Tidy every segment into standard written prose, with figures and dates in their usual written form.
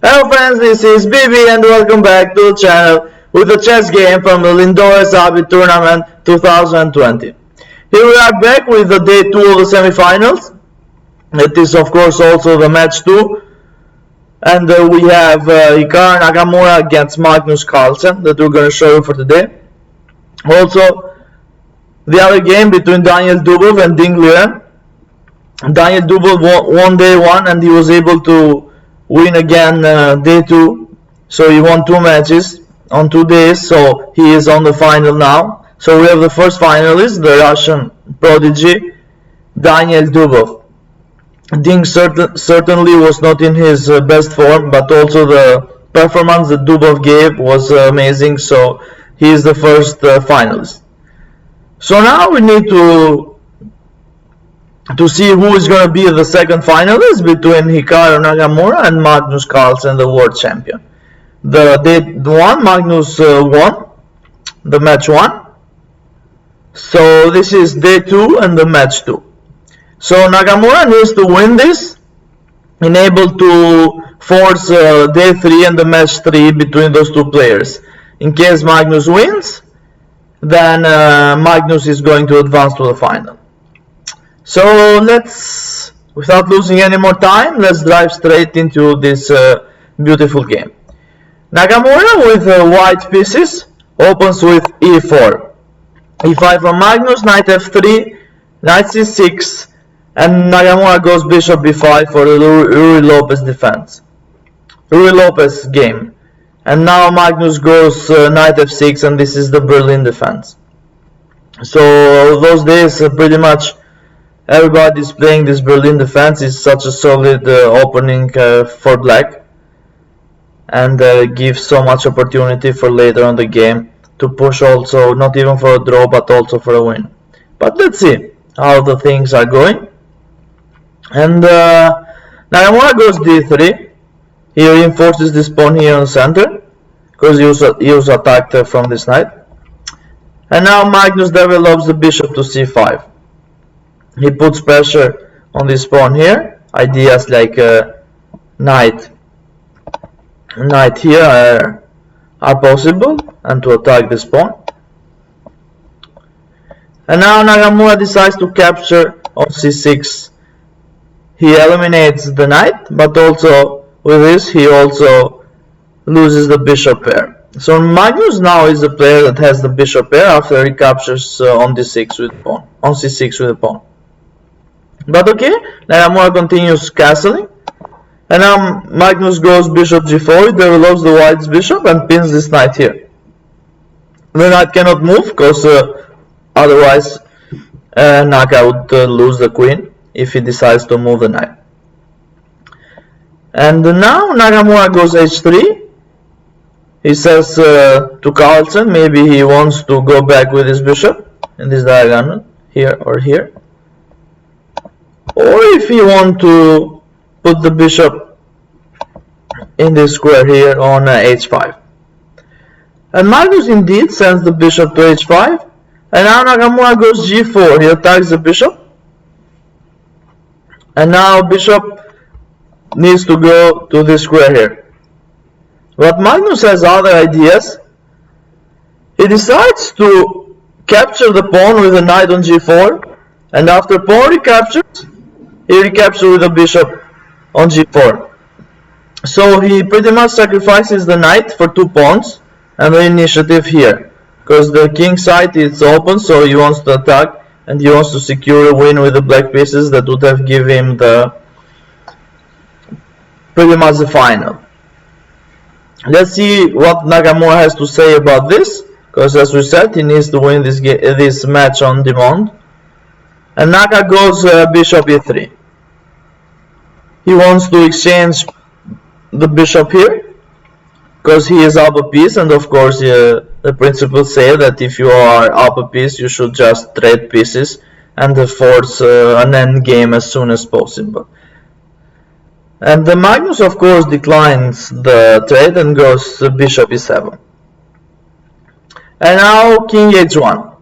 Hello friends, this is Bb and welcome back to the channel with a chess game from the Lindores Abbey tournament 2020. Here we are back with the day 2 of the semifinals. It is of course also the match 2. And we have Nikaru Nakamura against Magnus Carlsen that we're going to show you for today. Also, the other game between Daniel Dubov and Ding Liren. Daniel Dubov won day 1 and he was able to win again day 2, so he won 2 matches on 2 days, so he is on the final now. So we have the first finalist, the Russian prodigy Daniel Dubov. Ding certainly was not in his best form, but also the performance that Dubov gave was amazing, so he is the first finalist. So now we need to see who is going to be the second finalist between Nikaru Nakamura and Magnus Carlsen, the world champion. The day 1, Magnus won the match 1. So this is day 2 and the match 2. So Nakamura needs to win this, enable to force day 3 and the match 3 between those 2 players. In case Magnus wins, then Magnus is going to advance to the final. So let's, without losing any more time, let's dive straight into this beautiful game. Nakamura with white pieces opens with e4. e5 from Magnus, knight f3, knight c6, and Nakamura goes bishop b5 for the Re1 Lopez defense. Re1 Lopez game. And now Magnus goes knight f6, and this is the Berlin defense. So those days pretty much everybody's playing this Berlin defense. Is such a solid opening for black, and gives so much opportunity for later on the game to push also, not even for a draw but also for a win. But let's see how the things are going. And Nakamura goes d3. He reinforces this pawn here on the center because he was attacked from this knight. And now Magnus develops the bishop to c5. He puts pressure on this pawn here. Ideas like knight here are possible, and to attack this pawn. And now Nakamura decides to capture on c6. He eliminates the knight, but also with this he also loses the bishop pair. So Magnus now is the player that has the bishop pair after he captures on d6 with the pawn, on c6 with the pawn. But okay, Nakamura continues castling, and now Magnus goes bishop g4, he develops the white's bishop and pins this knight here. The knight cannot move because otherwise Naka would lose the queen if he decides to move the knight. And now Nakamura goes h3. He says to Carlsen maybe he wants to go back with his bishop in this diagonal here or here. Or if you want to put the bishop in this square here on h5. And Magnus indeed sends the bishop to h5. And now Nakamura goes g4. He attacks the bishop. And now bishop needs to go to this square here. But Magnus has other ideas. He decides to capture the pawn with a knight on g4. And after pawn recaptures, he recaptures with a bishop on g4. So he pretty much sacrifices the knight for 2 pawns and the initiative here, because the king side is open, so he wants to attack and he wants to secure a win with the black pieces that would have given him the pretty much the final. Let's see what Nakamura has to say about this, because as we said, he needs to win this match on demand. And Naka goes bishop e3. He wants to exchange the bishop here because he is up a piece, and of course the principles say that if you are up a piece you should just trade pieces and force an end game as soon as possible. And the Magnus of course declines the trade and goes bishop e7. And now king h1.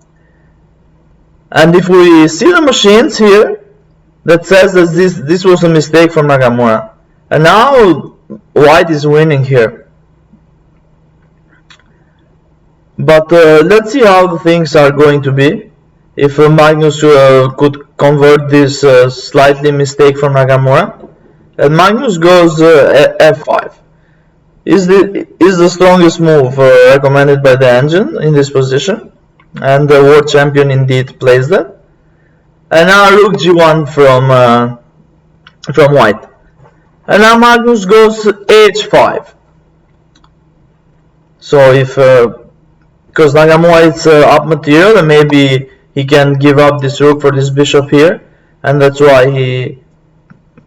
And if we see the machines here, that says that this was a mistake from Nakamura. And now white is winning here. But let's see how the things are going to be. If Magnus could convert this slightly mistake from Nakamura. And Magnus goes f5. Is the strongest move recommended by the engine in this position, and the world champion indeed plays that. And now rook g1 from white, and now Magnus goes h5. So if because Nakamura is up material, and maybe he can give up this rook for this bishop here, and that's why he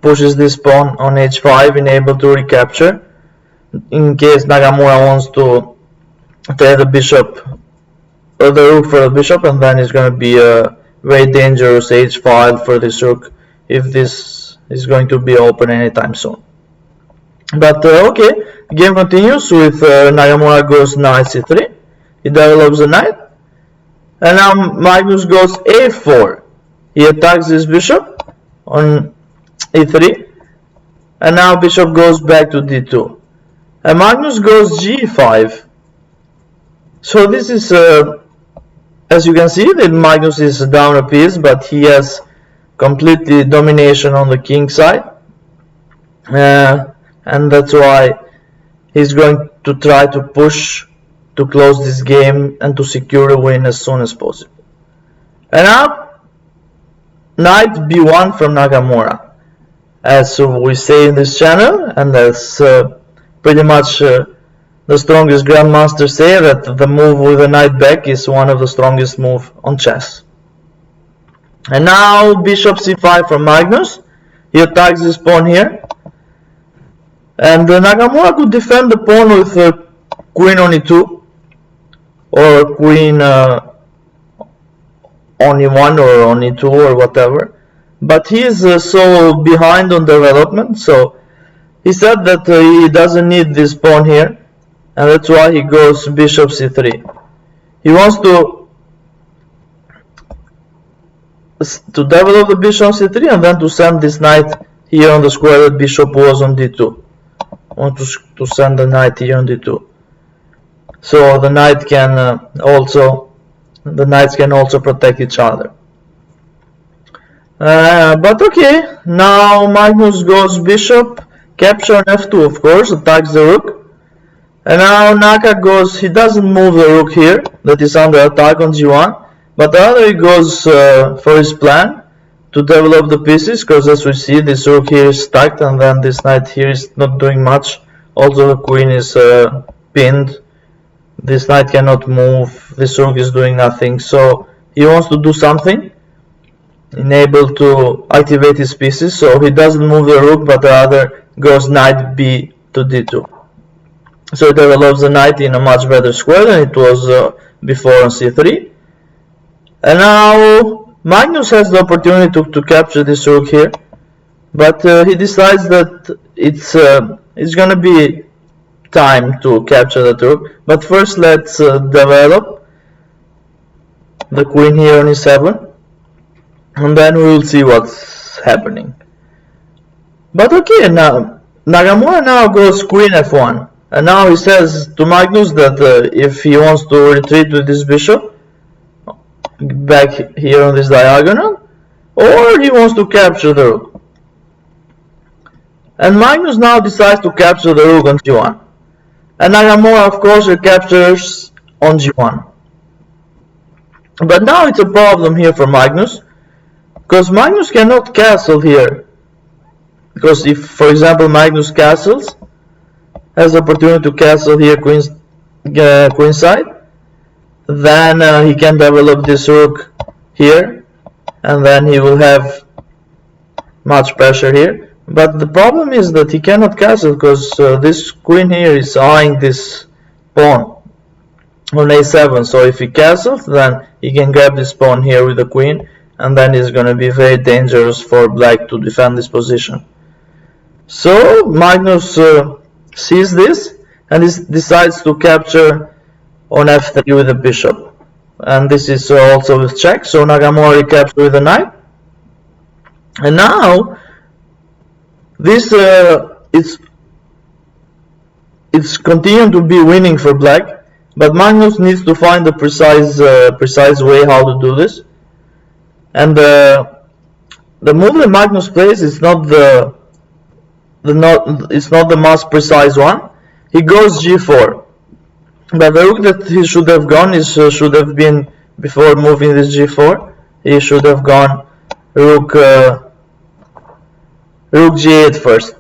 pushes this pawn on h5, enable to recapture, in case Nakamura wants to trade the bishop, or the rook for the bishop, and then it's going to be a very dangerous h file for this rook if this is going to be open anytime soon. But okay, game continues with Nakamura goes knight c3. He develops the knight, and now Magnus goes a4. He attacks this bishop on e3, and now bishop goes back to d2, and Magnus goes g5. So this is as you can see that Magnus is down a piece, but he has completely domination on the king side, and that's why he's going to try to push to close this game and to secure a win as soon as possible. And now knight b1 from Nakamura, as we say in this channel, and that's pretty much the strongest grandmasters say that the move with the knight back is one of the strongest moves on chess. And now bishop c5 from Magnus. He attacks this pawn here, and Nakamura could defend the pawn with queen on e2, or queen on e1 or on e2 or whatever, but he is so behind on development, so he said that he doesn't need this pawn here, and that's why he goes bishop c3. He wants to develop the bishop c3 and then to send this knight here on the square that bishop was on d2. I want to send the knight here on d2, so the knight can the knights can also protect each other. But okay, now Magnus goes bishop capture on f2, of course, attacks the rook. And now Naka goes, he doesn't move the rook here, that is under attack on g1, but rather he goes for his plan to develop the pieces, because as we see, this rook here is stacked, and then this knight here is not doing much. Also the queen is pinned, this knight cannot move, this rook is doing nothing, so he wants to do something, enable to activate his pieces, so he doesn't move the rook, but rather goes knight b to d2. So it develops the knight in a much better square than it was before on c3. And now Magnus has the opportunity to capture this rook here, but he decides that it's gonna be time to capture that rook. But first let's develop the queen here on e7, and then we will see what's happening. But okay, now Nakamura now goes queen f1. And now he says to Magnus that if he wants to retreat with this bishop back here on this diagonal, or he wants to capture the rook. And Magnus now decides to capture the rook on g1. And Nakamura, of course, recaptures on g1. But now it's a problem here for Magnus, because Magnus cannot castle here. Because if, for example, Magnus castles, has the opportunity to castle here queenside, then he can develop this rook here, and then he will have much pressure here. But the problem is that he cannot castle, because this queen here is eyeing this pawn on a7, so if he castles, then he can grab this pawn here with the queen, and then it's going to be very dangerous for black to defend this position. So Magnus sees this and decides to capture on f3 with the bishop, and this is also with check, so Nakamura recaptures with the knight. And now this it's it's continuing to be winning for black, but Magnus needs to find a precise way how to do this. And the move that Magnus plays is not the most precise one. He goes g4, but the rook that he should have gone should have been, before moving this g4, he should have gone rook g8 first,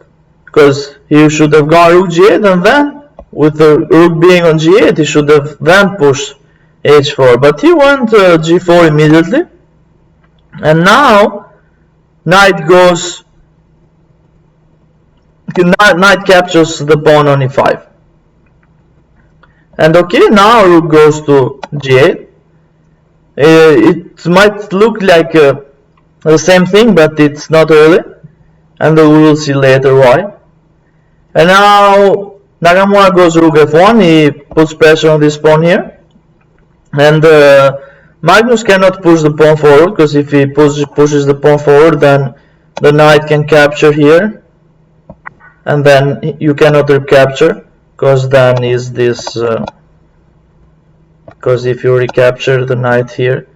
because he should have gone rook g8, and then with the rook being on g8 he should have then pushed h4, but he went g4 immediately, and now knight captures the pawn on e5, and okay, now rook goes to g8. It might look like the same thing, but it's not really, and we will see later why. And now Nakamura goes rook f1, he puts pressure on this pawn here, and Magnus cannot push the pawn forward, because if he pushes the pawn forward, then the knight can capture here, and then you cannot recapture, because then is this, because if you recapture the knight here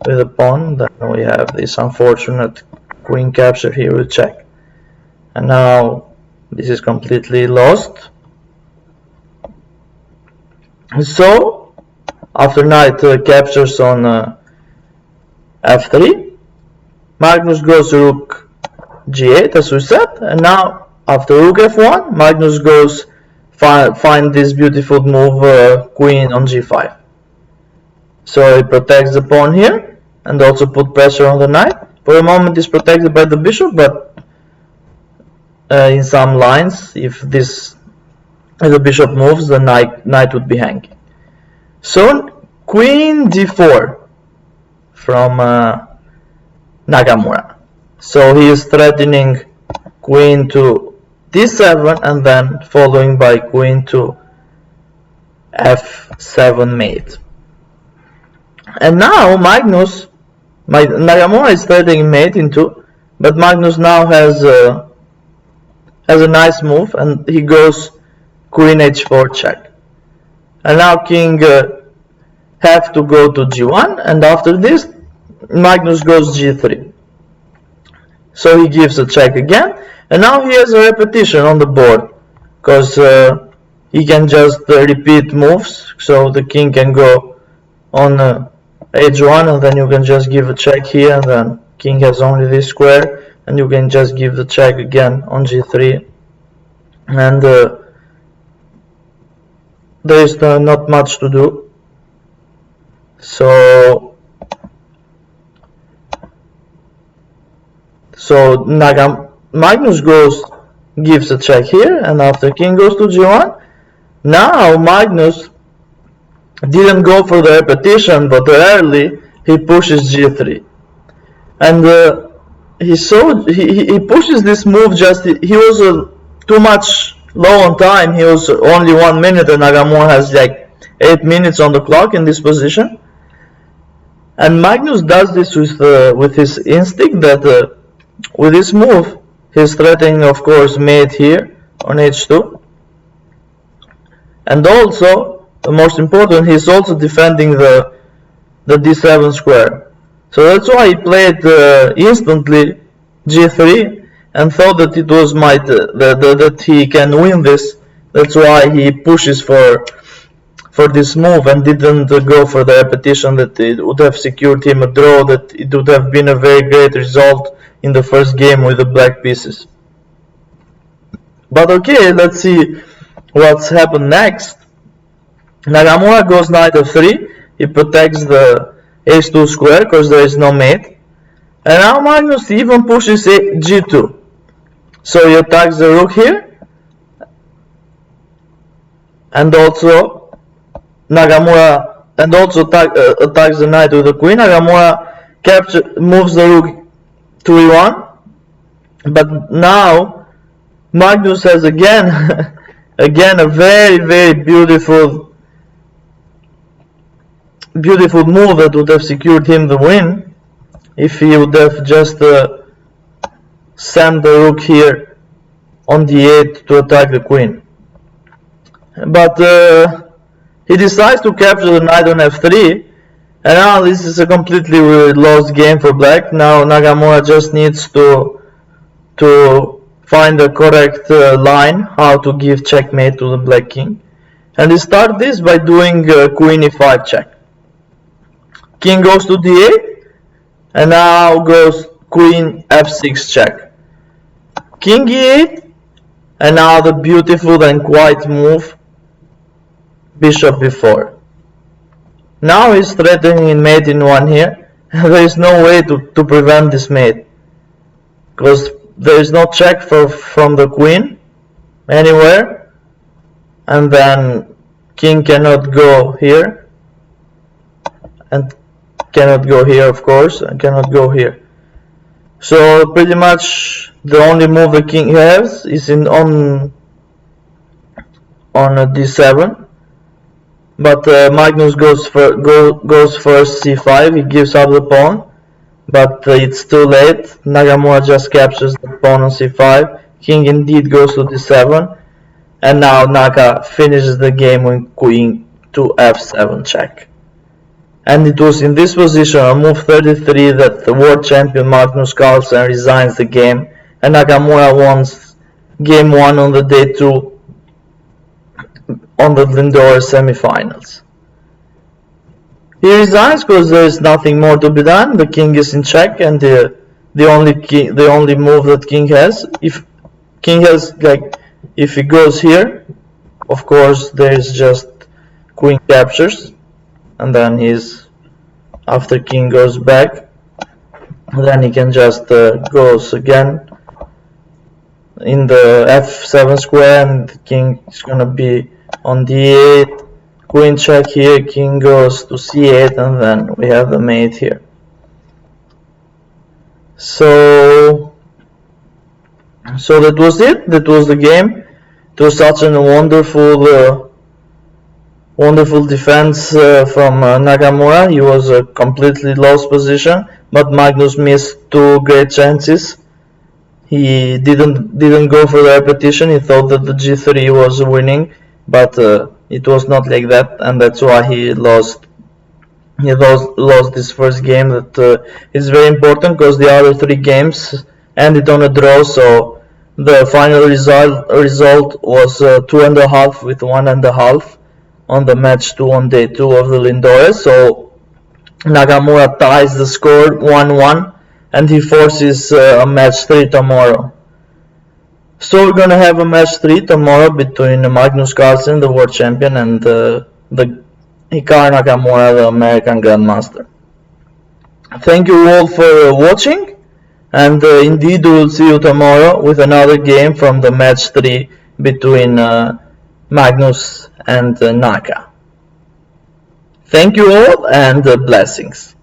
with a pawn, then we have this unfortunate queen capture here with check, and now this is completely lost. So after knight captures on f3, Magnus goes to rook g8 as we said, and now after rook f1, Magnus goes find this beautiful move queen on g5. So he protects the pawn here and also put pressure on the knight. For a moment is protected by the bishop, but in some lines, if the bishop moves, the knight would be hanging. So queen d4 from Nakamura. So he is threatening queen to d7, and then following by queen to f7 mate. And now Nakamura is threatening mate in 2, but Magnus now has a nice move, and he goes queen h4 check. And now king have to go to g1, and after this Magnus goes g3. So he gives a check again, and now he has a repetition on the board, because he can just repeat moves, so the king can go on h1, and then you can just give a check here, and then king has only this square, and you can just give the check again on g3, and there is not much to do. So Magnus gives a check here, and after king goes to g1, now Magnus didn't go for the repetition, but early he pushes g3, and he pushes this move. He was too much low on time. He was only 1 minute, and Nakamura has like 8 minutes on the clock in this position. And Magnus does this with his instinct that with this move he's threatening, of course, mate here on h2, and also the most important, he's also defending the d7 square. So that's why he played instantly g3 and thought that it was that he can win this. That's why he pushes for this move and didn't go for the repetition, that it would have secured him a draw, that it would have been a very great result in the first game with the black pieces. But okay, let's see what's happened next. Nakamura goes knight f3, he protects the h2 square because there is no mate, and now Magnus even pushes g2. So he attacks the rook here, and also Nakamura attacks the knight with the queen. Nakamura moves the rook to e1, but now Magnus has again a very, very beautiful move that would have secured him the win if he would have just sent the rook here on d8 to attack the queen. but he decides to capture the knight on f3, and now this is a completely lost game for black. Now Nakamura just needs to find the correct line how to give checkmate to the black king, and he starts this by doing queen e5 check. King goes to d8, and now goes queen f6 check. King e8, and now the beautiful and quiet move, bishop b4. Now he's threatening mate in one here. There is no way to prevent this mate, because there is no check from the queen anywhere, and then king cannot go here, and cannot go here, of course, and cannot go here. So pretty much the only move the king has is on d7, but Magnus goes first c5. He gives up the pawn, but it's too late. Nakamura just captures the pawn on c5. King indeed goes to d7, and now Naka finishes the game with queen to f7 check. And it was in this position, on move 33, that the world champion Magnus Carlsen resigns the game, and Nakamura wins game 1 on the day 2 on the Lindores semifinals. He resigns because there is nothing more to be done. The king is in check, and the only move that king has, if he goes here, of course there is just queen captures, and then after king goes back, then he can just goes again in the f7 square, and the king is gonna be on d8, queen check here, king goes to c8, and then we have the mate here. So that was it. That was the game. It was such a wonderful defense from Nakamura. He was a completely lost position, but Magnus missed 2 great chances. He didn't go for the repetition. He thought that the g3 was winning, but it was not like that, and that's why he lost this first game. That is very important, because the other 3 games ended on a draw. So the final result was 2.5 with 1.5 on the match 2 on day 2 of the Lindores. So Nakamura ties the score 1-1, and he forces a match 3 tomorrow. So we're gonna have a match 3 tomorrow between Magnus Carlsen, the world champion, and the Hikaru Nakamura, the American Grandmaster. Thank you all for watching, and indeed we will see you tomorrow with another game from the match 3 between Magnus and Naka. Thank you all, and blessings.